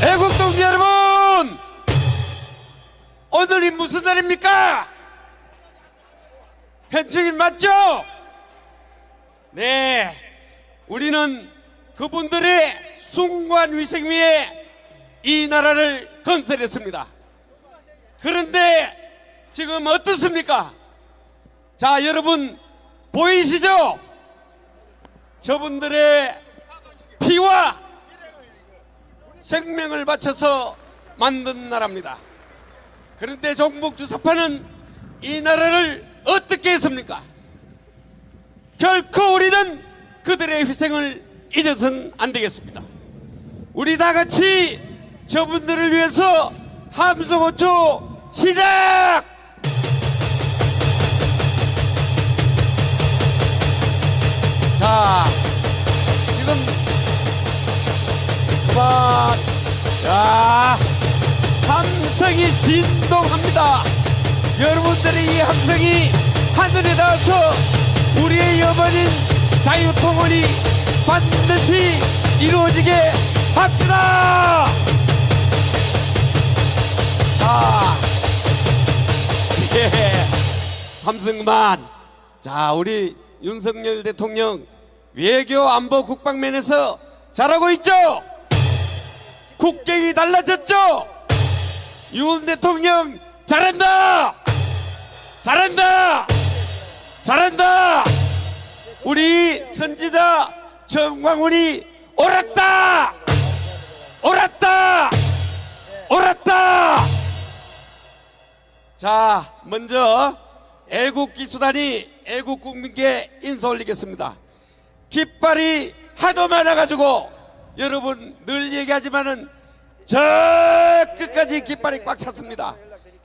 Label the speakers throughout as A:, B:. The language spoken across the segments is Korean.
A: 애국동지 여러분, 오늘이 무슨 날입니까? 현충일 맞죠? 네, 우리는 그분들의 숭고한 위생 위에 이 나라를 건설했습니다. 그런데 지금 어떻습니까? 자, 여러분 보이시죠? 저분들의 피와 생명을 바쳐서 만든 나라입니다. 그런데 종북주사파는 이 나라를 어떻게 했습니까? 결코 우리는 그들의 희생을 잊어서는 안 되겠습니다. 우리 다 같이 저분들을 위해서 함성 호초 시작! 자, 지금 그만. 자, 함성이 진동합니다. 여러분들의 이 함성이 하늘에 닿아서 우리의 염원인 자유통일이 반드시 이루어지게 합시다. 자, 예, 함성 그만. 자, 우리 윤석열 대통령 외교 안보 국방면에서 잘하고 있죠? 국격이 달라졌죠? 윤 대통령 잘한다! 잘한다! 잘한다! 우리 선지자 정광훈이 옳았다! 옳았다! 옳았다! 자, 먼저 애국기수단이 애국국민께 인사 올리겠습니다. 깃발이 하도 많아가지고 여러분 늘 얘기하지만은 저 끝까지 깃발이 꽉 찼습니다.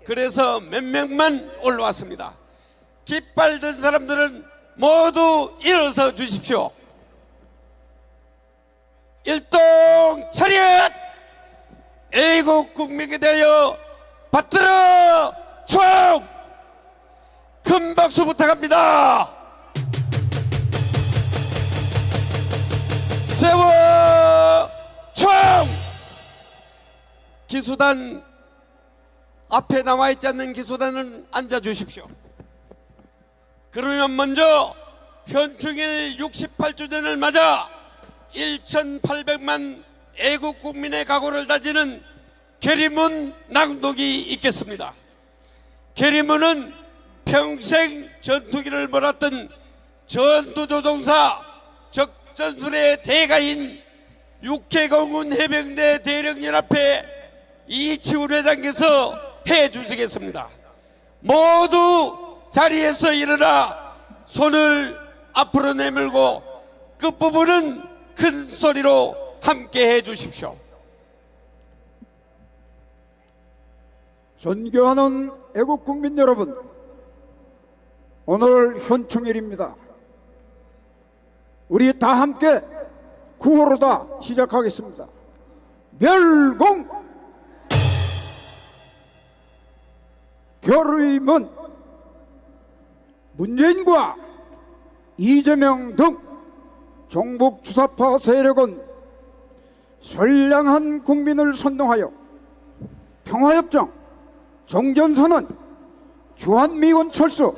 A: 그래서 몇 명만 올라왔습니다. 깃발 든 사람들은 모두 일어서 주십시오. 일동 차렷! 애국국민에 대하여 받들어 총! 큰 박수 부탁합니다. 세워 총! 기수단 앞에 나와 있지 않는 기수단은 앉아 주십시오. 그러면 먼저 현충일 68주년을 맞아 1,800만 애국국민의 각오를 다지는 계리문 낭독이 있겠습니다. 계리문은 평생 전투기를 몰았던 전투조종사 적전술의 대가인 육해공군 해병대 대령연합회 이치훈 회장께서 해주시겠습니다. 모두 자리에서 일어나 손을 앞으로 내밀고 끝부분은 큰 소리로 함께 해주십시오.
B: 존경하는 애국국민 여러분, 오늘 현충일입니다. 우리 다 함께 구호로 다 시작하겠습니다. 멸공! 결의문! 문재인과 이재명 등 종북주사파 세력은 선량한 국민을 선동하여 평화협정, 종전선언, 주한미군 철수,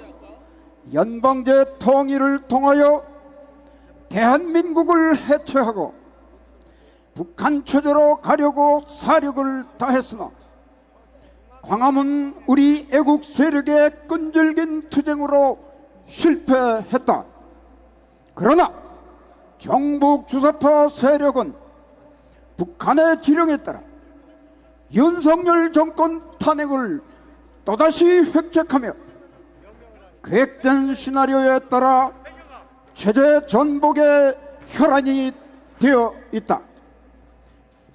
B: 연방제 통일을 통하여 대한민국을 해체하고 북한 체제로 가려고 사력을 다했으나 광화문 우리 애국 세력의 끈질긴 투쟁으로 실패했다. 그러나 경북 주사파 세력은 북한의 지령에 따라 윤석열 정권 탄핵을 또다시 획책하며 계획된 시나리오에 따라 체제 전복의 혈안이 되어 있다.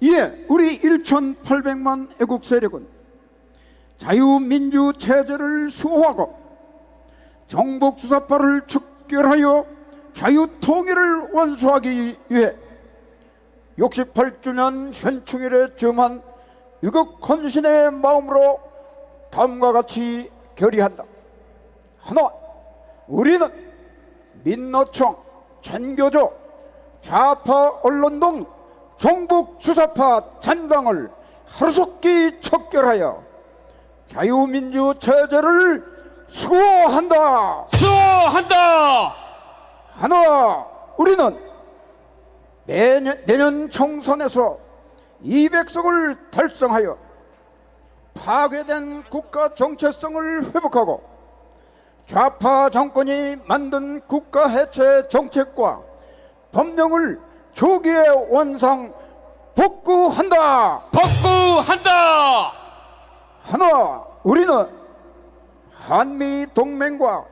B: 이에 우리 1,800만 애국 세력은 자유민주 체제를 수호하고 정복주사파를 척결하여 자유통일을 완수하기 위해 68주년 현충일에 점한 위국 헌신의 마음으로 다음과 같이 결의한다. 하나, 우리는 민노총, 전교조, 좌파 언론 등 종북 주사파 잔당을 하루속히 척결하여 자유민주 체제를 수호한다.
A: 수호한다.
B: 하나, 우리는 내년 총선에서 200석을 달성하여 파괴된 국가 정체성을 회복하고 좌파 정권이 만든 국가 해체 정책과 법령을 조기에 원상 복구한다.
A: 복구한다.
B: 하나, 우리는 한미 동맹과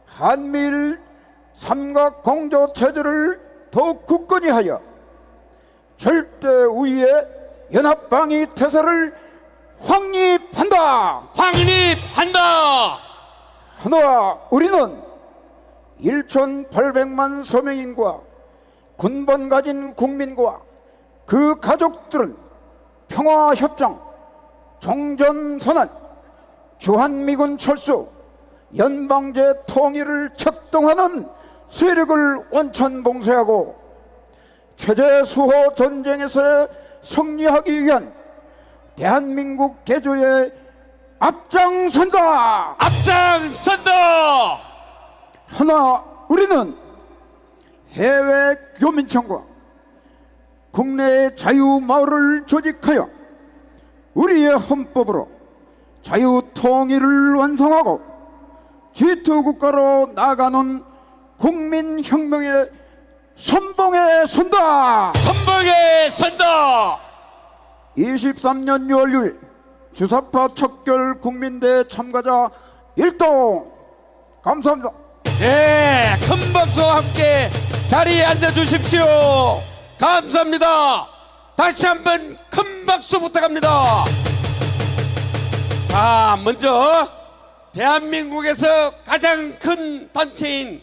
B: 한미일 삼각 공조 체제를 더욱 굳건히 하여 절대 우위의 연합방위 태세를 확립한다.
A: 확립한다.
B: 하나, 우리는 1,800만 서명인과 군번 가진 국민과 그 가족들은 평화협정, 종전선언, 주한미군 철수, 연방제 통일을 척동하는 세력을 원천봉쇄하고 체제 수호 전쟁에서 승리하기 위한 대한민국 개조에 앞장선다.
A: 앞장선다.
B: 하나, 우리는 해외 교민청과 국내 자유마을을 조직하여 우리의 헌법으로 자유통일을 완성하고 G2 국가로 나아가는 국민혁명의 선봉에 선다.
A: 선봉에 선다.
B: 23년 6월 6일 주사파 척결 국민대 참가자 일동. 감사합니다.
A: 네, 큰 박수와 함께 자리에 앉아주십시오. 감사합니다. 다시 한번 큰 박수 부탁합니다. 자, 먼저 대한민국에서 가장 큰 단체인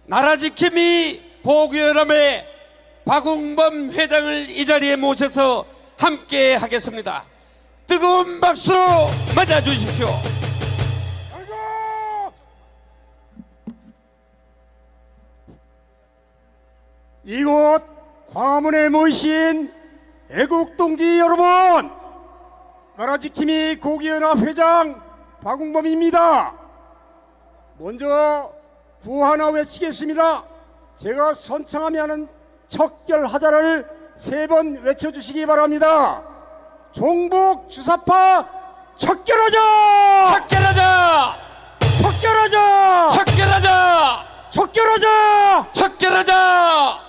A: 나라지킴이 고구연합의 박웅범 회장을 이 자리에 모셔서 함께 하겠습니다. 뜨거운 박수로 맞아주십시오.
C: 이곳 광화문에 모이신 애국동지 여러분, 나라지킴이 고구연합 회장 박웅범입니다. 먼저 구호 하나 외치겠습니다. 제가 선창하면 척결하자를 3번 외쳐주시기 바랍니다. 종북 주사파 척결하자!
A: 척결하자!
C: 척결하자!
A: 척결하자!
C: 척결하자!
A: 척결하자!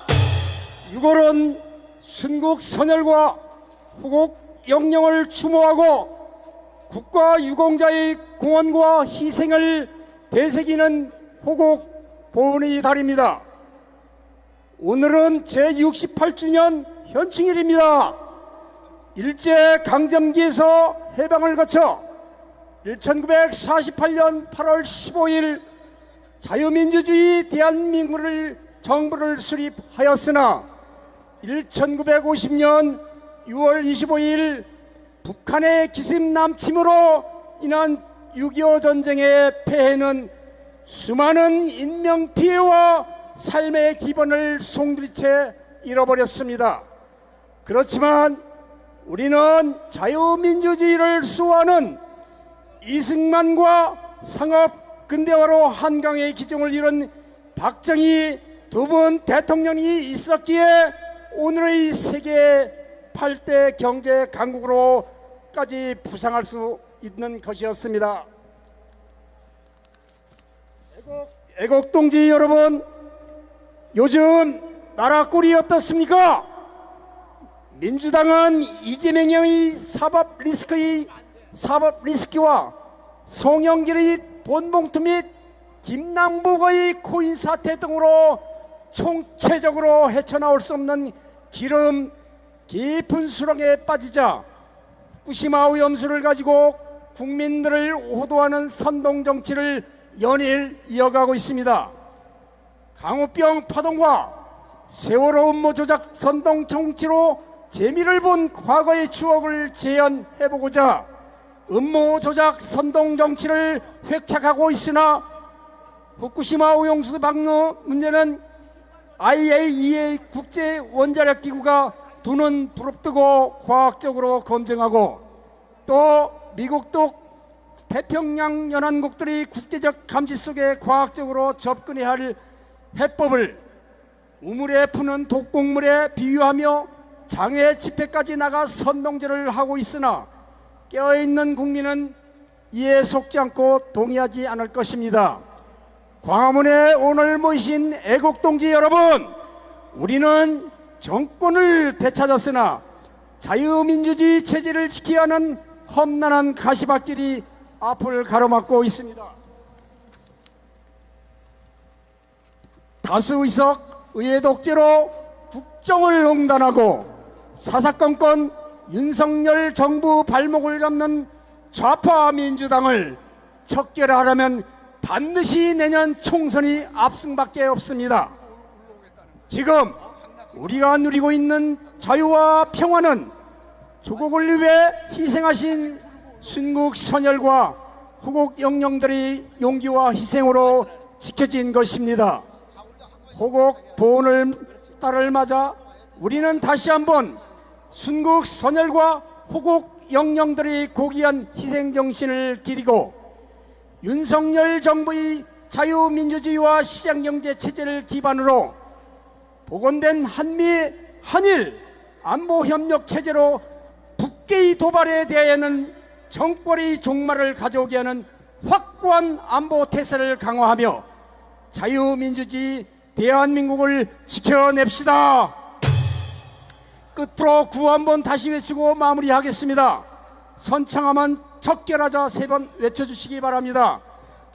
C: 6월은 순국 선열과 후국 영령을 추모하고 국가 유공자의 공헌과 희생을 되새기는 호국 보훈의 달입니다. 오늘은 제68주년 현충일입니다. 일제강점기에서 해방을 거쳐 1948년 8월 15일 자유민주주의 대한민국을 정부를 수립하였으나 1950년 6월 25일 북한의 기습 남침으로 인한 6.25 전쟁의 폐해는 수많은 인명피해와 삶의 기본을 송두리째 잃어버렸습니다. 그렇지만 우리는 자유민주주의를 수호하는 이승만과 상업 근대화로 한강의 기종을 이룬 박정희 두 분 대통령이 있었기에 오늘의 세계 8대 경제 강국으로까지 부상할 수 있는 것이었습니다. 애국동지 여러분, 요즘 나라 꼴이 어떻습니까? 민주당은 이재명의 사법 리스크와 송영길의 돈봉투 및 김남북의 코인 사태 등으로 총체적으로 헤쳐나올 수 없는 기름 깊은 수렁에 빠지자 후쿠시마 오염수를 가지고 국민들을 호도하는 선동 정치를 연일 이어가고 있습니다. 강우병 파동과 세월호 음모 조작 선동 정치로 재미를 본 과거의 추억을 재현해보고자 음모 조작 선동 정치를 획책하고 있으나 후쿠시마 오염수 방류 문제는 IAEA 국제 원자력 기구가 두 눈 부릅뜨고 과학적으로 검증하고 또 미국도 태평양 연안국들이 국제적 감시 속에 과학적으로 접근해야 할 해법을 우물에 푸는 독곡물에 비유하며 장외 집회까지 나가 선동질을 하고 있으나 깨어있는 국민은 이에 속지 않고 동의하지 않을 것입니다. 광화문에 오늘 모이신 애국동지 여러분, 우리는 정권을 되찾았으나 자유민주주의 체제를 지켜야 하는 험난한 가시밭길이 앞을 가로막고 있습니다. 다수 의석 의회 독재로 국정을 농단하고 사사건건 윤석열 정부 발목을 잡는 좌파 민주당을 척결하려면 반드시 내년 총선이 압승밖에 없습니다. 지금 우리가 누리고 있는 자유와 평화는 조국을 위해 희생하신 순국 선열과 호국 영령들의 용기와 희생으로 지켜진 것입니다. 호국 보훈을 달을 맞아 우리는 다시 한번 순국 선열과 호국 영령들의 고귀한 희생정신을 기리고 윤석열 정부의 자유민주주의와 시장경제 체제를 기반으로 복원된 한미 한일 안보협력 체제로 북계의 도발에 대하여는 정권의 종말을 가져오게 하는 확고한 안보 태세를 강화하며 자유민주주의 대한민국을 지켜냅시다. 끝으로 구호 한번 다시 외치고 마무리하겠습니다. 선창하면 척결하자 세 번 외쳐주시기 바랍니다.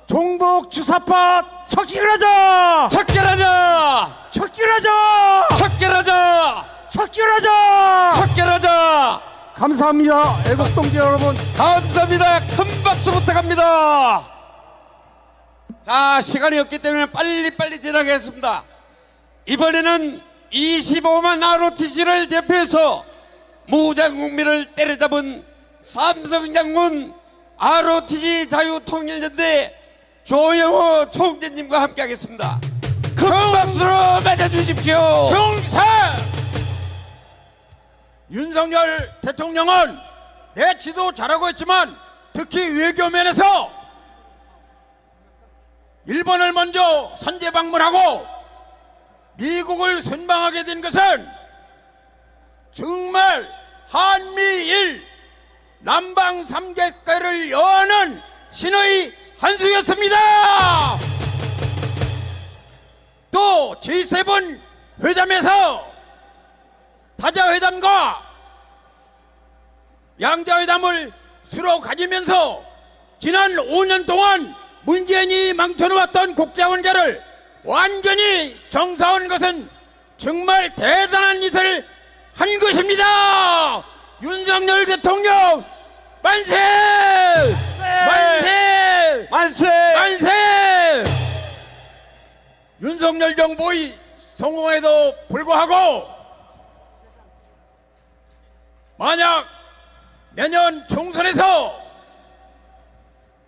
C: 종북 주사파 척결하자!
A: 척결하자!
C: 척결하자!
A: 척결하자!
C: 척결하자!
A: 척결하자!
C: 감사합니다. 애국동지 여러분.
A: 감사합니다. 큰 박수 부탁합니다. 자, 시간이 없기 때문에 빨리빨리 지나가겠습니다. 이번에는 25만 ROTC를 대표해서 무장국민을 때려잡은 삼성장군 ROTC 자유통일연대 조영호 총재님과 함께 하겠습니다. 큰 박수로 맞아주십시오.
D: 중세! 윤석열 대통령은 내 지도 잘하고 있지만 특히 외교 면에서 일본을 먼저 선제 방문하고 미국을 순방하게 된 것은 정말 한미일 남방 삼각대를 여는 신의 한 수였습니다. 또 G7 회담에서 다자회담과 양자회담을 수로 가지면서 지난 5년 동안 문재인이 망쳐놓았던 국제관계를 완전히 정사한 것은 정말 대단한 짓을 한 것입니다. 윤석열 대통령 만세! 만세!
A: 만세!
D: 만세! 윤석열 정부의 성공에도 불구하고 만약 내년 총선에서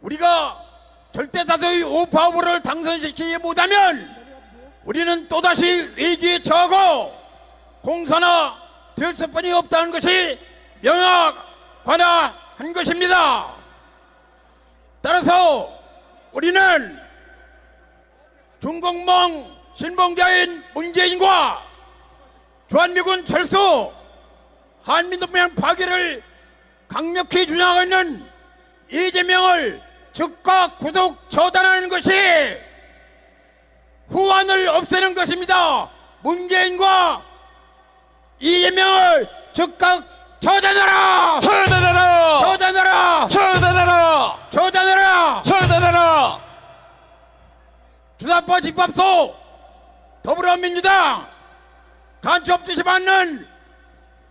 D: 우리가 절대다수의 우파 후보를 당선시키지 못하면 우리는 또다시 위기에 처하고 공산화 될 수뿐이 없다는 것이 명확한 것입니다. 따라서 우리는 중공몽 신봉자인 문재인과 주한미군 철수 한민동맹 파괴를 강력히 주장하고 있는 이재명을 즉각 구속 처단하는 것이 후환을 없애는 것입니다. 문재인과 이재명을 즉각 처단하라!
A: 처단하라!
D: 처단하라!
A: 처단하라!
D: 처단하라!
A: 처단하라!
D: 주사파 집합소 더불어민주당 간첩 지시받는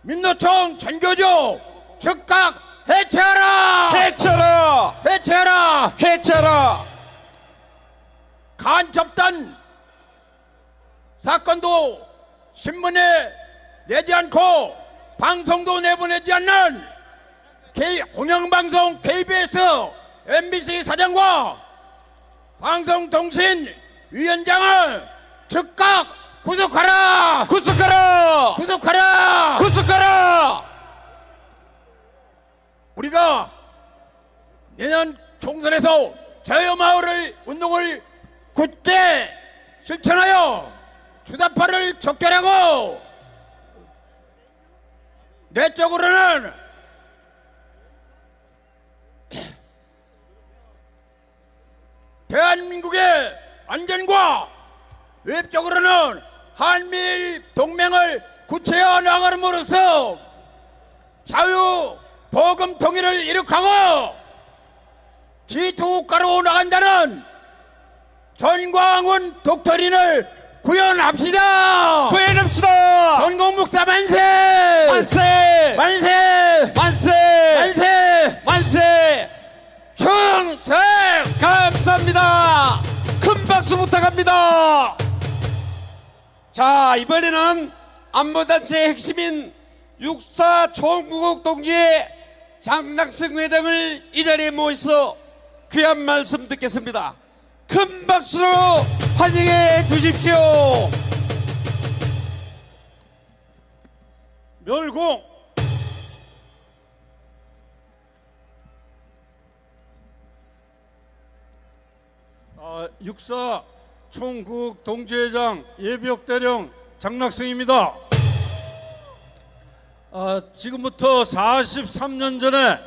D: 민노총 전교조 즉각 해체하라!
A: 해쳐라!
D: 해체하라!
A: 해쳐라!
D: 간첩단 사건도 신문에 내지 않고 방송도 내보내지 않는 공영방송 KBS, MBC 사장과 방송통신위원장을 즉각 구속하라!
A: 구속하라!
D: 구속하라!
A: 구속하라!
D: 우리가 내년 총선에서 자유마을을 운동을 굳게 실천하여 주사파를 척결하고 내적으로는 대한민국의 안전과 외적으로는 한미일 동맹을 구체화 나가름으로써 자유 보금 통일을 이룩하고 G2국가로 나간다는 전광훈 독트린을 구현합시다.
A: 구현합시다.
D: 전공 목사 만세!
A: 만세!
D: 만세!
A: 만세!
D: 만세!
A: 만세!
D: 충성!
A: 감사합니다. 큰 박수 부탁합니다. 자, 이번에는 안보단체의 핵심인 육사 총무국 동지의 장낙승 회장을 이 자리에 모셔서 귀한 말씀 듣겠습니다. 큰 박수로 환영해 주십시오.
C: 멸공 육사 총국 동지회장 예비역 대령 장낙승입니다. 지금부터 43년 전에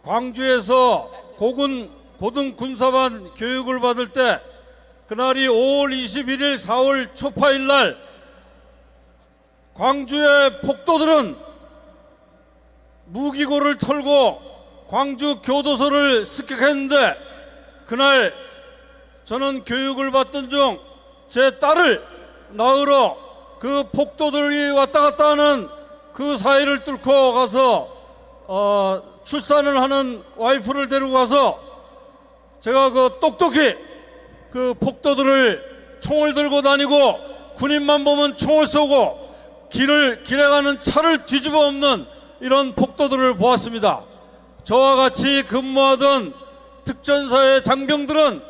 C: 광주에서 고등 군사반 교육을 받을 때 그날이 5월 21일 4월 초파일 날 광주의 폭도들은 무기고를 털고 광주 교도소를 습격했는데 그날 저는 교육을 받던 중 제 딸을 낳으러 그 폭도들이 왔다 갔다 하는 그 사이를 뚫고 가서 출산을 하는 와이프를 데리고 가서 제가 그 똑똑히 그 폭도들을 총을 들고 다니고 군인만 보면 총을 쏘고 길에 가는 차를 뒤집어 엎는 이런 폭도들을 보았습니다. 저와 같이 근무하던 특전사의 장병들은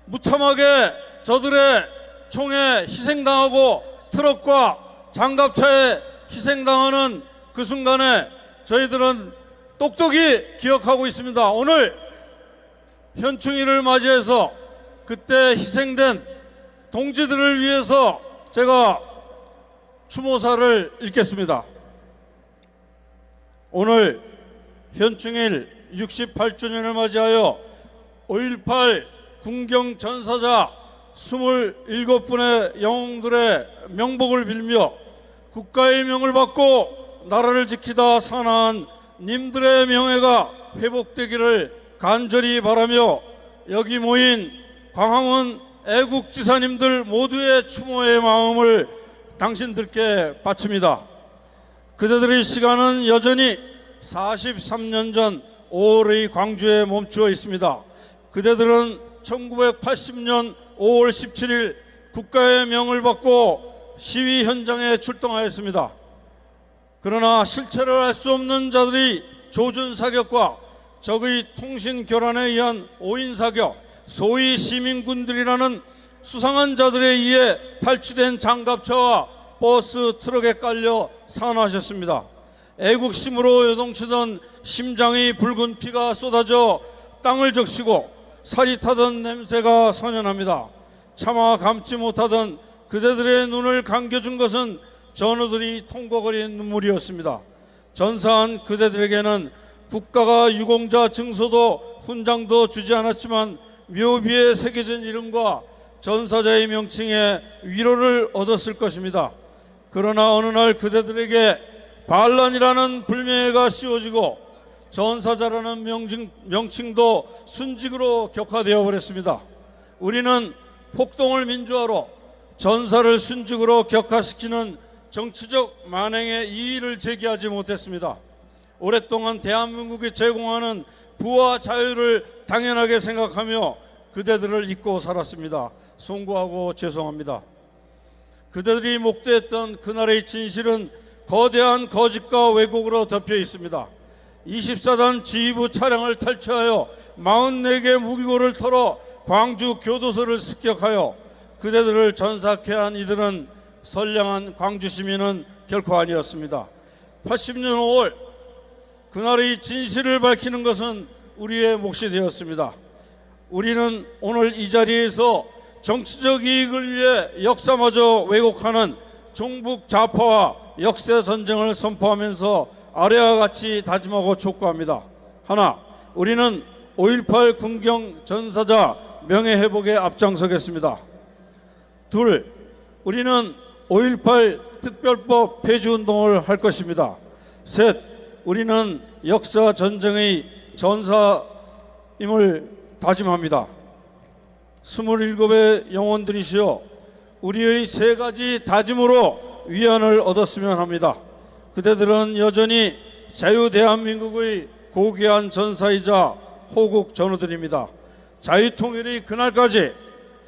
C: 무참하게 저들의 총에 희생당하고 트럭과 장갑차에 희생당하는 그 순간에 저희들은 똑똑히 기억하고 있습니다. 오늘 현충일을 맞이해서 그때 희생된 동지들을 위해서 제가 추모사를 읽겠습니다. 오늘 현충일 68주년을 맞이하여 5.18 군경 전사자 27분의 영웅들의 명복을 빌며 국가의 명을 받고 나라를 지키다 사나한 님들의 명예가 회복되기를 간절히 바라며 여기 모인 광화문 애국지사님들 모두의 추모의 마음을 당신들께 바칩니다. 그대들의 시간은 여전히 43년 전 5월의 광주에 멈추어 있습니다. 그대들은 1980년 5월 17일 국가의 명을 받고 시위 현장에 출동하였습니다. 그러나 실체를 알 수 없는 자들이 조준 사격과 적의 통신 교란에 의한 오인 사격, 소위 시민군들이라는 수상한 자들에 의해 탈취된 장갑차와 버스 트럭에 깔려 산화하셨습니다. 애국심으로 요동치던 심장의 붉은 피가 쏟아져 땅을 적시고 살이 타던 냄새가 선연합니다. 차마 감지 못하던 그대들의 눈을 감겨준 것은 전우들이 통곡거리는 눈물이었습니다. 전사한 그대들에게는 국가가 유공자 증서도 훈장도 주지 않았지만 묘비에 새겨진 이름과 전사자의 명칭에 위로를 얻었을 것입니다. 그러나 어느 날 그대들에게 반란이라는 불명예가 씌워지고 전사자라는 명칭도 순직으로 격화되어 버렸습니다. 우리는 폭동을 민주화로 전사를 순직으로 격화시키는 정치적 만행의 이의를 제기하지 못했습니다. 오랫동안 대한민국이 제공하는 부와 자유를 당연하게 생각하며 그대들을 잊고 살았습니다. 송구하고 죄송합니다. 그대들이 목도했던 그날의 진실은 거대한 거짓과 왜곡으로 덮여 있습니다. 24단 지휘부 차량을 탈취하여 44개 무기고를 털어 광주 교도소를 습격하여
E: 그대들을 전사케 한 이들은 선량한 광주 시민은 결코 아니었습니다. 80년 5월 그날의 진실을 밝히는 것은 우리의 몫이 되었습니다. 우리는 오늘 이 자리에서 정치적 이익을 위해 역사마저 왜곡하는 종북 좌파와 역사 전쟁을 선포하면서 아래와 같이 다짐하고 촉구합니다. 하나, 우리는 5.18 군경 전사자 명예회복에 앞장서겠습니다. 둘, 우리는 5.18 특별법 폐지운동을 할 것입니다. 셋, 우리는 역사 전쟁의 전사임을 다짐합니다. 27의 영혼들이시여, 우리의 세 가지 다짐으로 위안을 얻었으면 합니다. 그대들은 여전히 자유대한민국의 고귀한 전사이자 호국 전우들입니다. 자유통일의 그날까지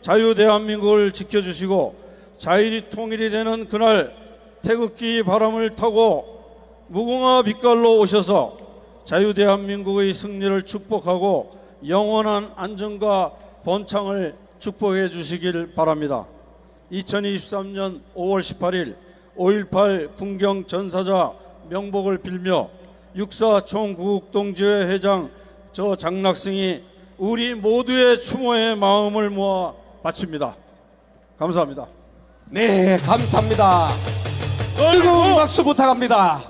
E: 자유대한민국을 지켜주시고 자유리 통일이 되는 그날 태극기 바람을 타고 무궁화 빛깔로 오셔서 자유대한민국의 승리를 축복하고 영원한 안정과 번창을 축복해 주시길 바랍니다. 2023년 5월 18일 5.18 군경 전사자 명복을 빌며 육사 총구국동지회 회장 저 장락승이 우리 모두의 추모의 마음을 모아 바칩니다. 감사합니다.
A: 네, 감사합니다. 뜨거운 박수 부탁합니다.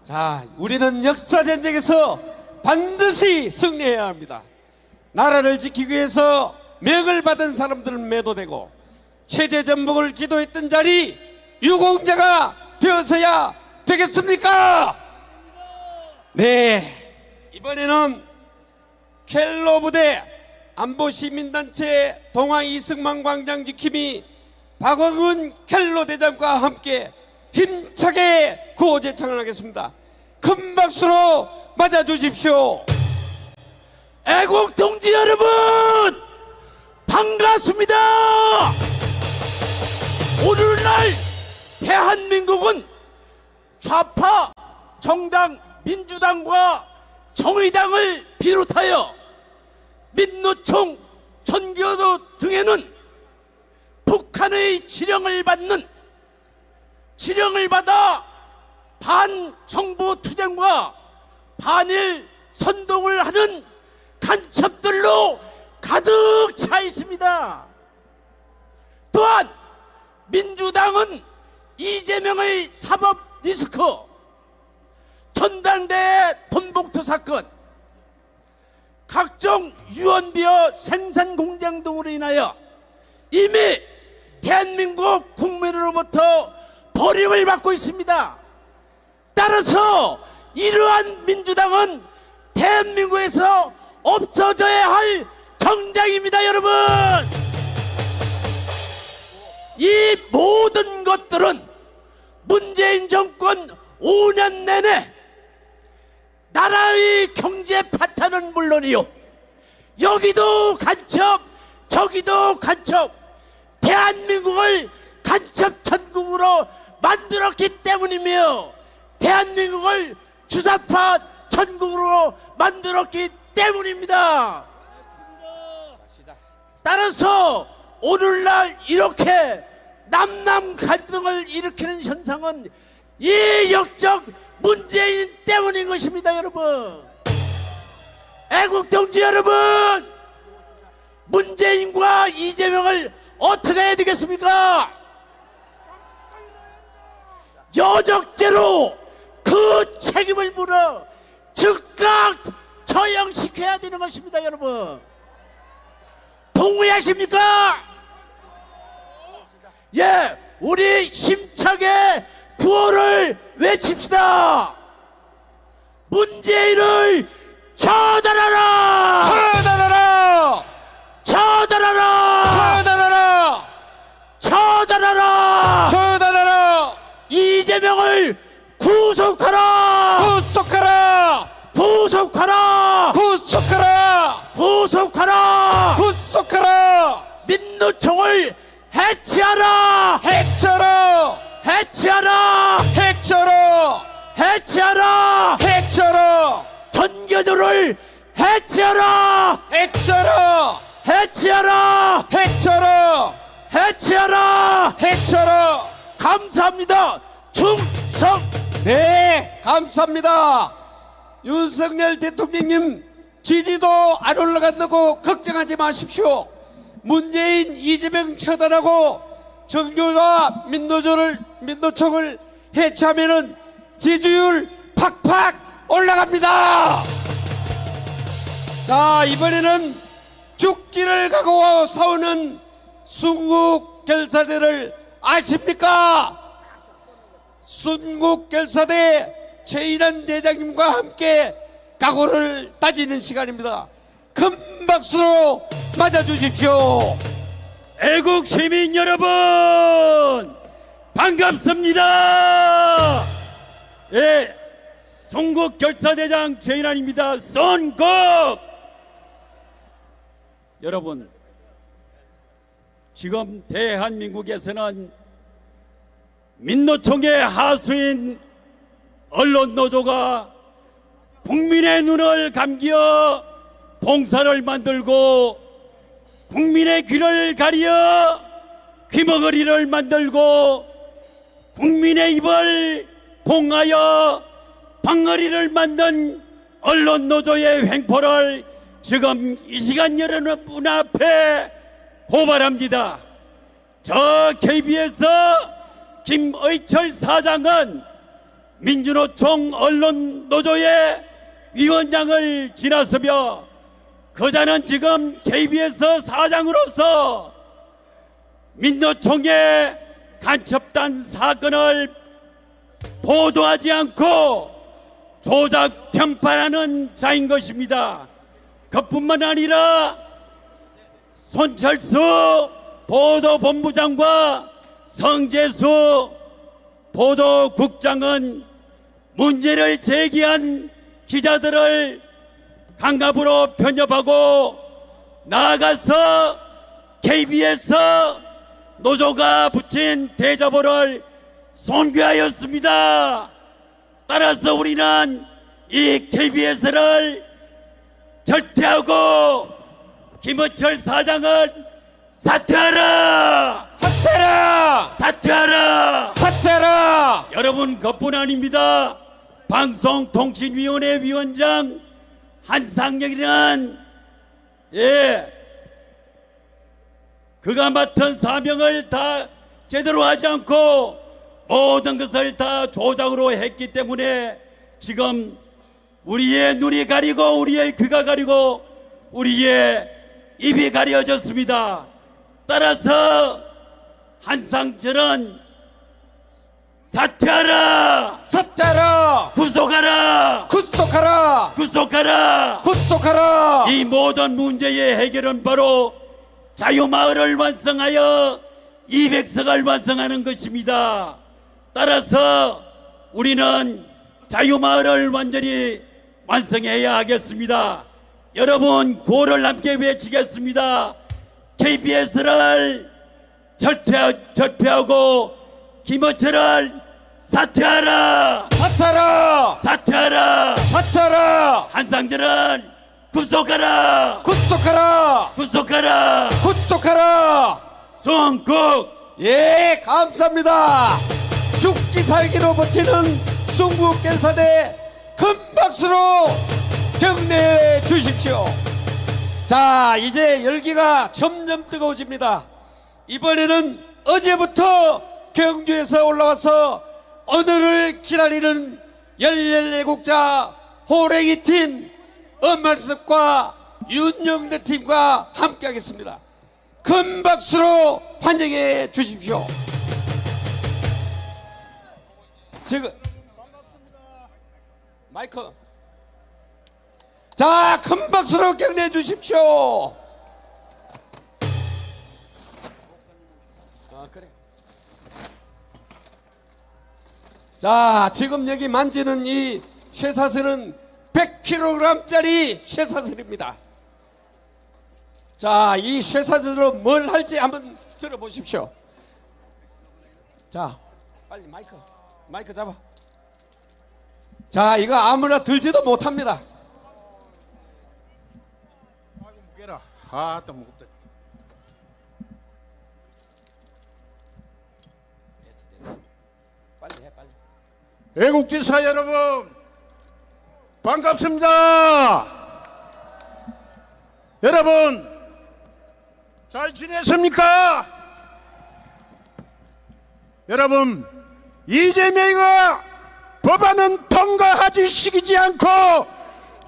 A: 자, 우리는 역사전쟁에서 반드시 승리해야 합니다. 나라를 지키기 위해서 명을 받은 사람들은 매도되고 체제전복을 기도했던 자리 유공자가 되어서야 되겠습니까? 네, 이번에는 켈로 부대 안보시민단체 동아 이승만 광장 지킴이 박원근 켈로 대장과 함께 힘차게 구호제창을 하겠습니다. 큰 박수로 맞아주십시오.
D: 애국 동지 여러분, 반갑습니다. 오늘날 대한민국은 좌파 정당 민주당과 정의당을 비롯하여 민노총, 전교조 등에는 북한의 지령을 받아 반정부 투쟁과 반일 선동을 하는 간첩들로 가득 차 있습니다. 또한 민주당은 이재명의 사법 리스크, 전당대회 돈봉투 사건, 각종 유언비어 생산 공장 등으로 인하여 이미 대한민국 국민으로부터 버림을 받고 있습니다. 따라서 이러한 민주당은 대한민국에서 없어져야 할 정당입니다. 여러분, 이 모든 것들은 문재인 정권 5년 내내 나라의 경제 파탄은 물론이요, 여기도 간첩 저기도 간첩, 대한민국을 간첩 천국으로 만들었기 때문이며 대한민국을 주사파 천국으로 만들었기 때문입니다. 따라서 오늘날 이렇게 남남 갈등을 일으키는 현상은 이 역적 문재인 때문인 것입니다. 여러분, 애국동지 여러분, 문재인과 이재명을 어떻게 해야 되겠습니까? 여적죄로 그 책임을 물어 즉각 처형시켜야 되는 것입니다. 여러분, 동의하십니까? 예, 우리 힘차게 구호를 외칩시다. 문재인을 처단하라!
A: 처단하라!
D: 처단하라!
A: 처단하라!
D: 처단하라!
A: 처단하라!
D: 이재명을 구속하라!
A: 구속하라!
D: 구속하라!
A: 구속하라!
D: 구속하라!
A: 구속하라!
D: 민노총을 해체하라!
A: 해쳐라!
D: 해체하라!
A: 해쳐라!
D: 해체하라!
A: 해쳐라!
D: 전교조를 해체하라!
A: 해쳐라!
D: 해체하라!
A: 해쳐라!
D: 해체하라.
A: 해쳐라.
D: 감사합니다. 충성.
A: 네, 감사합니다. 윤석열 대통령님 지지도 안 올라간다고 걱정하지 마십시오. 문재인 이재명 처단하고 정교가 민노총을 해체하면은 지지율 팍팍 올라갑니다. 자, 이번에는 죽기를 각오하고 싸우는 순국결사대를 아십니까? 순국결사대 최인환 대장님과 함께 각오를 따지는 시간입니다. 큰 박수로 맞아주십시오.
E: 애국 시민 여러분 반갑습니다. 예, 송국결사대장 최인환입니다. 선국. 여러분, 지금 대한민국에서는 민노총의 하수인 언론노조가 국민의 눈을 감겨 봉사를 만들고 국민의 귀를 가려 귀머거리를 만들고 국민의 입을 봉하여 방어리를 만든 언론노조의 횡포를 지금 이 시간 여러분 앞에 고발합니다. 저 KBS 김의철 사장은 민주노총 언론노조의 위원장을 지났으며 그자는 지금 KBS 사장으로서 민노총의 간첩단 사건을 보도하지 않고 조작 평판하는 자인 것입니다. 그뿐만 아니라 손철수 보도본부장과 성재수 보도국장은 문제를 제기한 기자들을 강압으로 편협하고 나아가서 KBS 노조가 붙인 대자보를 손괴하였습니다. 따라서 우리는 이 KBS를 절퇴하고 김의철 사장을 사퇴하라!
A: 사퇴라!
E: 사퇴하라!
A: 사퇴라!
E: 여러분, 그뿐 아닙니다. 방송통신위원회 위원장 한상혁이는 그가 맡은 사명을 다 제대로 하지 않고 모든 것을 다 조작으로 했기 때문에 지금 우리의 눈이 가리고 우리의 귀가 가리고 우리의 입이 가려졌습니다. 따라서 한상철은 사퇴하라!
A: 사퇴라!
E: 구속하라!
A: 구속하라!
E: 구속하라!
A: 구속하라!
E: 이 모든 문제의 해결은 바로 자유마을을 완성하여 200석을 완성하는 것입니다. 따라서 우리는 자유마을을 완전히 완성해야 하겠습니다. 여러분, 구호를 함께 외치겠습니다. KBS를 절퇴하고 김어철을 사퇴하라!
A: 사퇴라!
E: 사퇴하라!
A: 사퇴라!
E: 한상철은 구속하라!
A: 구속하라!
E: 구속하라!
A: 구속하라!
E: 송국!
A: 예, 감사합니다. 죽기 살기로 버티는 순국결사대 큰 박수로 격려해 주십시오. 자, 이제 열기가 점점 뜨거워집니다. 이번에는 어제부터 경주에서 올라와서 오늘을 기다리는 14곡자 호랭이 팀 엄마석과 윤영대 팀과 함께 하겠습니다. 큰 박수로 환영해 주십시오. 지금 마이크. 자, 큰 박수로 격려해 주십시오. 그래. 자, 지금 여기 만지는 이 쇠사슬은 100kg짜리 쇠사슬입니다. 자, 이 쇠사슬로 뭘 할지 한번 들어보십시오. 자, 빨리 마이크 잡아. 자, 이거 아무나 들지도 못합니다.
D: 무게라. 아, 또 무겁다. 애국지사 여러분 반갑습니다. 여러분 잘 지냈습니까? 여러분 이재명이가 법안은 통과하지 시키지 않고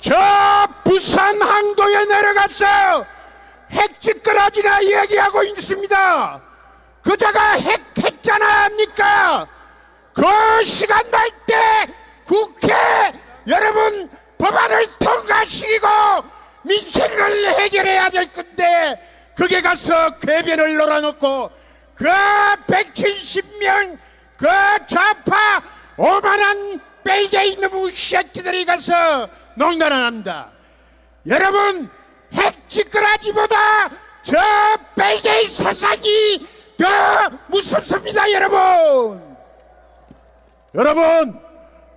D: 저 부산 항도에 내려가서 핵집거라지나 얘기하고 있습니다. 그자가 핵했잖아 합니까? 그 시간 날 때 국회 여러분 법안을 통과시키고 민생을 해결해야 될 건데 그게 가서 궤변을 놀아놓고 그 170명 그 좌파 오만한 뺄게 있는 새끼들이 가서 농단을 합니다. 여러분 핵짓거라지보다 저 뺄개의 사상이 더 무섭습니다. 여러분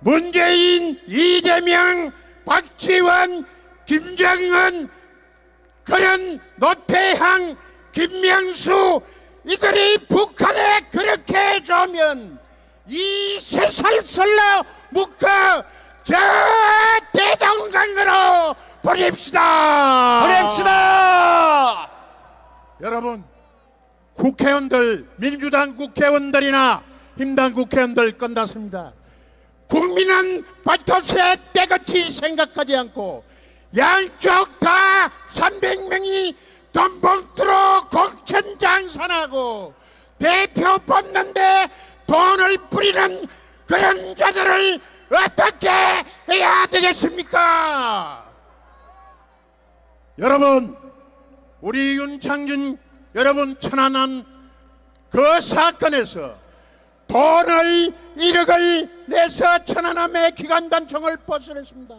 D: 문재인, 이재명, 박지원, 김정은 그런 노태향, 김명수 이들이 북한에 그렇게 해주면 이 세살 설로 묶어 저 대동강으로 보냅시다.
A: 보냅시다.
D: 여러분 국회의원들 민주당 국회의원들이나 힘당 국회의원들 끝났습니다. 국민은 발토스에 때같이 생각하지 않고 양쪽 다 300명이 돈봉투로 공천장산하고 대표 뽑는데 돈을 뿌리는 그런 자들을 어떻게 해야 되겠습니까? 여러분 우리 윤창준 여러분 천안함 그 사건에서 돈을 1억을 내서 천안함의 기관단총을 벗어냈습니다.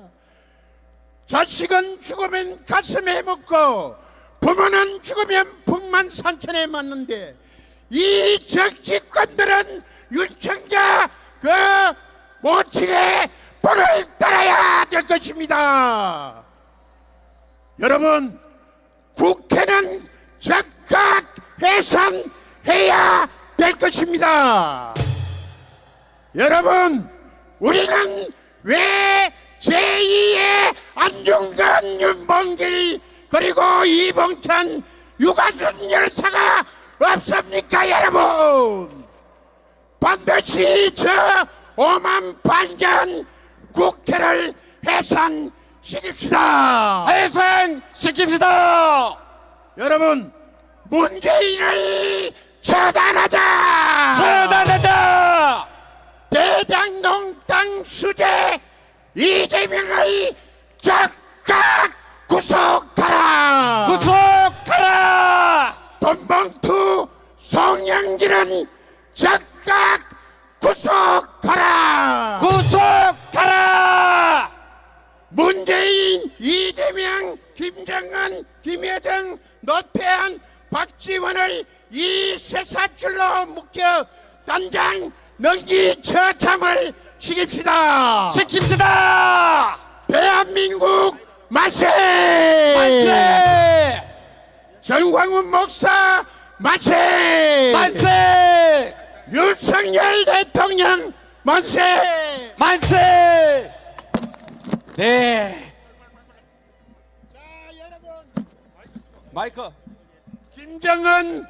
D: 자식은 죽으면 가슴에 묻고 부모는 죽으면 북만산천에 맞는데 이 정치권들은 윤청자 그 모친의 본을 따라야 될 것입니다. 여러분 국회는 즉각 해산해야 될 것입니다. 여러분 우리는 왜 제2의 안중근, 윤봉길 그리고 이봉찬, 유관순 열사가 없습니까? 여러분 반드시 저 오만 반전 국회를 해산시킵시다.
A: 해산시킵시다.
D: 여러분 문재인을 처단하자.
A: 처단하자.
D: 대장농당 수재 이재명을 즉각 구속하라.
A: 구속하라.
D: 돈봉투 송영길은 즉각 구속하라.
A: 구속하라.
D: 문재인, 이재명, 김정은, 김여정, 노태한, 박지원을 이 쇠사줄로 묶여 당장 능지처참을 시킵시다.
A: 시킵시다.
D: 대한민국 만세!
A: 만세.
D: 정광훈 목사 만세!
A: 만세.
D: 윤석열 대통령 만세!
A: 만세. 네. 마이크.
D: 김정은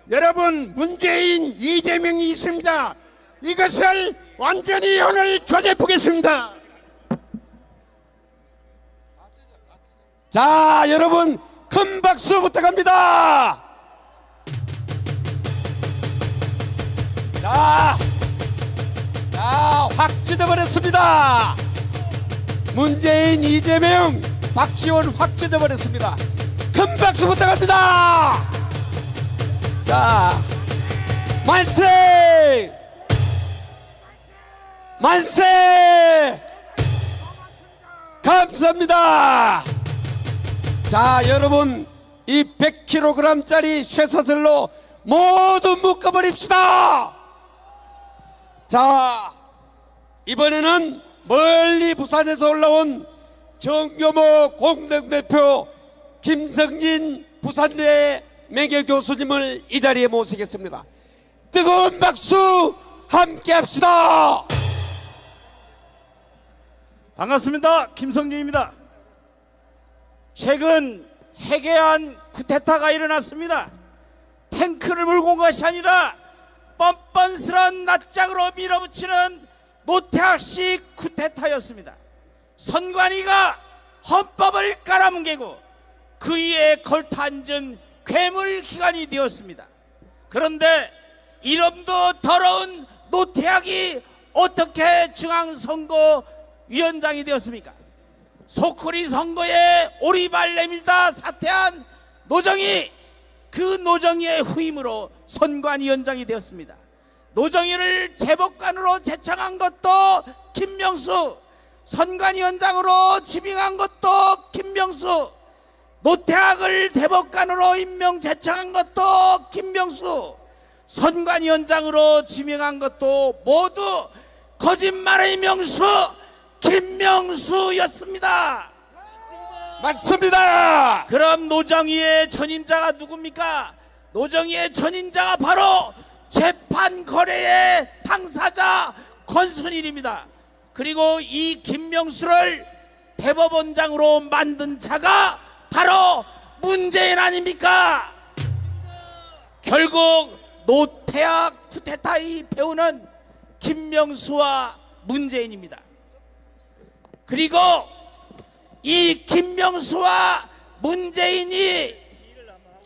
D: 여러분 문재인 이재명이 있습니다. 이것을 완전히 오늘 조져보겠습니다.
A: 자, 여러분 큰 박수 부탁합니다. 자, 확 찢어버렸습니다. 문재인, 이재명, 박지원 확 찢어버렸습니다. 큰 박수 부탁합니다. 자, 만세! 만세! 감사합니다. 자, 여러분 이 100kg짜리 쇠사슬로 모두 묶어버립시다. 자, 이번에는 멀리 부산에서 올라온 정교모 공동대표 김성진 부산대 명예교수님을 이 자리에 모시겠습니다. 뜨거운 박수 함께 합시다.
F: 반갑습니다. 김성진입니다. 최근 해괴한 쿠데타가 일어났습니다. 탱크를 몰고 온 것이 아니라 뻔뻔스런 낯짝으로 밀어붙이는 노태악식 쿠데타였습니다. 선관위가 헌법을 깔아뭉개고 그 위에 걸터앉은 괴물기관이 되었습니다. 그런데 이름도 더러운 노태악이 어떻게 중앙선거위원장이 되었습니까? 소쿠리 선거에 오리발 내밀다 사퇴한 노정희, 그 노정희의 후임으로 선관위원장이 되었습니다. 노정희를 재법관으로 제청한 것도 김명수, 선관위원장으로 지명한 것도 김명수, 노태악을 대법관으로 임명 제청한 것도 김명수, 선관위원장으로 지명한 것도 모두 거짓말의 명수 김명수였습니다.
A: 맞습니다.
F: 그럼 노정희의 전임자가 누굽니까? 노정희의 전임자가 바로 재판 거래의 당사자 권순일입니다. 그리고 이 김명수를 대법원장으로 만든 자가 바로 문재인 아닙니까? 결국 노태악 쿠데타의 배우는 김명수와 문재인입니다. 그리고 이 김명수와 문재인이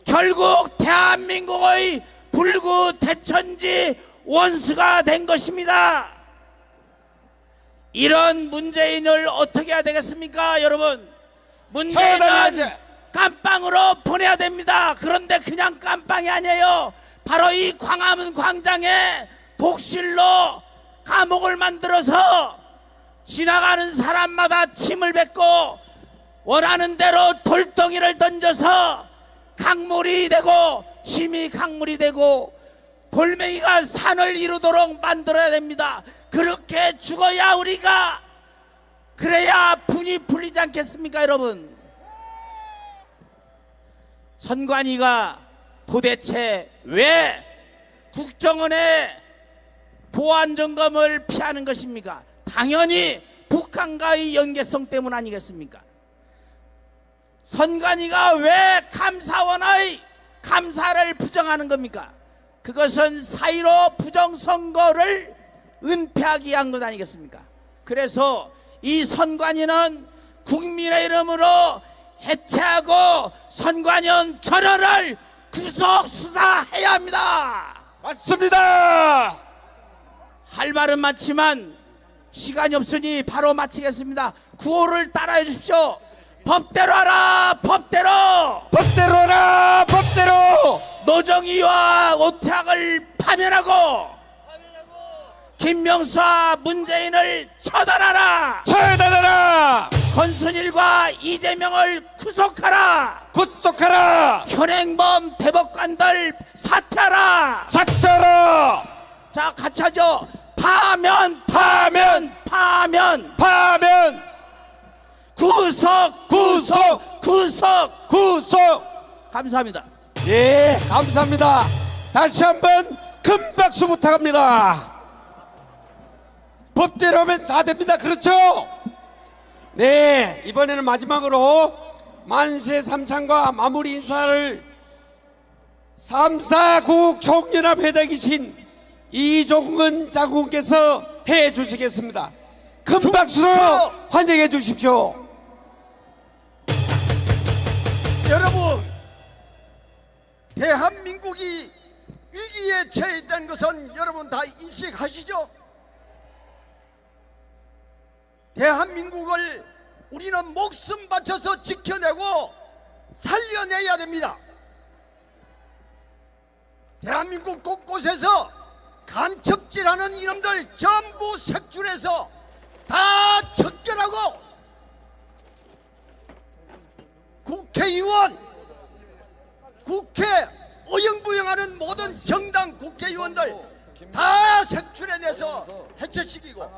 F: 결국 대한민국의 불구 대천지 원수가 된 것입니다. 이런 문재인을 어떻게 해야 되겠습니까, 여러분? 문재인은
A: 처단해야지.
F: 깜빵으로 보내야 됩니다. 그런데 그냥 깜빵이 아니에요. 바로 이 광화문 광장에 독실로 감옥을 만들어서 지나가는 사람마다 침을 뱉고 원하는 대로 돌덩이를 던져서 강물이 되고 침이 강물이 되고 돌멩이가 산을 이루도록 만들어야 됩니다. 그렇게 죽어야 우리가, 그래야 분이 풀리지 않겠습니까, 여러분? 선관위가 도대체 왜 국정원의 보안 점검을 피하는 것입니까? 당연히 북한과의 연계성 때문 아니겠습니까? 선관위가 왜 감사원의 감사를 부정하는 겁니까? 그것은 4.15 부정선거를 은폐하기 위한 것 아니겠습니까? 그래서 이 선관위는 국민의 이름으로 해체하고 선관위원 전원을 구속 수사해야 합니다.
A: 맞습니다.
F: 할 말은 많지만 시간이 없으니 바로 마치겠습니다. 구호를 따라해 주십시오. 법대로 하라, 법대로.
A: 법대로 하라, 법대로.
F: 노정희와 오태악을 파면하고 김명수와 문재인을 처단하라.
A: 처단하라.
F: 권순일과 이재명을 구속하라.
A: 구속하라.
F: 현행범 대법관들 사퇴하라.
A: 삭제하라.
F: 자, 같이 하죠. 파면,
A: 파면,
F: 파면,
A: 파면,
F: 구속, 구속, 구속.
A: 구속.
F: 감사합니다.
A: 예, 감사합니다. 다시 한번 큰 박수 부탁합니다. 법대로 하면 다 됩니다. 그렇죠? 네, 이번에는 마지막으로 만세 삼창과 마무리 인사를 3·4·9 총연합회장에 계신 이종근 장군께서 해 주시겠습니다. 큰 박수로 환영해 주십시오.
D: 여러분, 대한민국이 위기에 처해 있다는 것은 여러분 다 인식하시죠? 대한민국을 우리는 목숨 바쳐서 지켜내고 살려내야 됩니다. 대한민국 곳곳에서 간첩질하는 이놈들 전부 색출해서 다 척결하고 국회의원, 국회 어영부영하는 모든 정당 국회의원들 다 색출해내서 해체시키고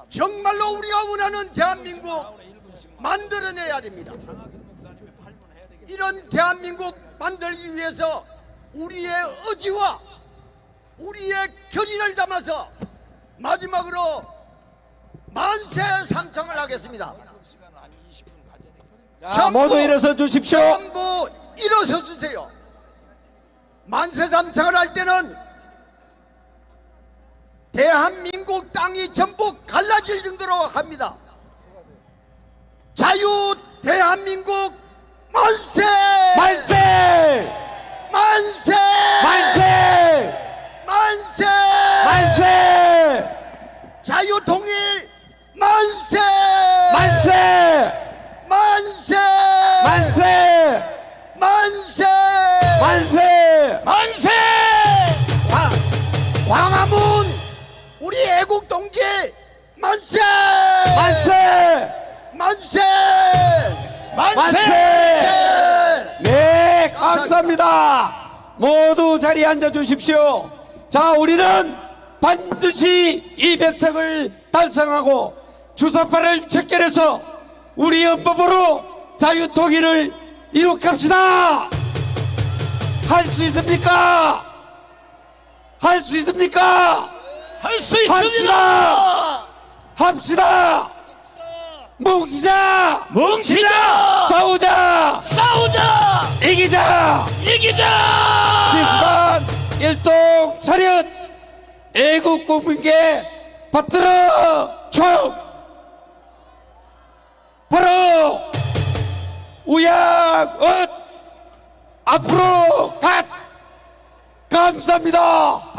D: 정말로 우리가 원하는 대한민국 만들어내야 됩니다. 이런 대한민국 만들기 위해서 우리의 의지와 우리의 결의를 담아서 마지막으로 만세 삼창을 하겠습니다.
A: 자, 모두 일어서 주십시오.
D: 전부 일어서 주세요. 만세 삼창을 할 때는 대한민국 땅이 전부 갈라질 정도로 합니다. 자유 대한민국 만세!
A: 만세!
D: 만세!
A: 만세!
D: 만세!
A: 만세!
D: 자유 통일 만세!
A: 만세!
D: 만세!
A: 만세!
D: 만세!
A: 만세!
F: 만세!
D: 광화문 우리 애국 동지 만세!
A: 만세!
D: 만세!
A: 만세! 네, 감사합니다. 모두 자리에 앉아 주십시오. 자, 우리는 반드시 이 백성을 달성하고 주사파를 척결해서 우리 헌법으로 자유통일을 이룩합시다. 할 수 있습니까? 할 수 있습니까?
F: 할 수
A: 합시다! 합시다! 뭉치자!
F: 뭉치자!
A: 싸우자!
F: 싸우자!
A: 이기자!
F: 이기자!
A: 기수단 일동 차렷! 애국 국민께 받들어 총! 바로 우양엇 앞으로 갓! 감사합니다.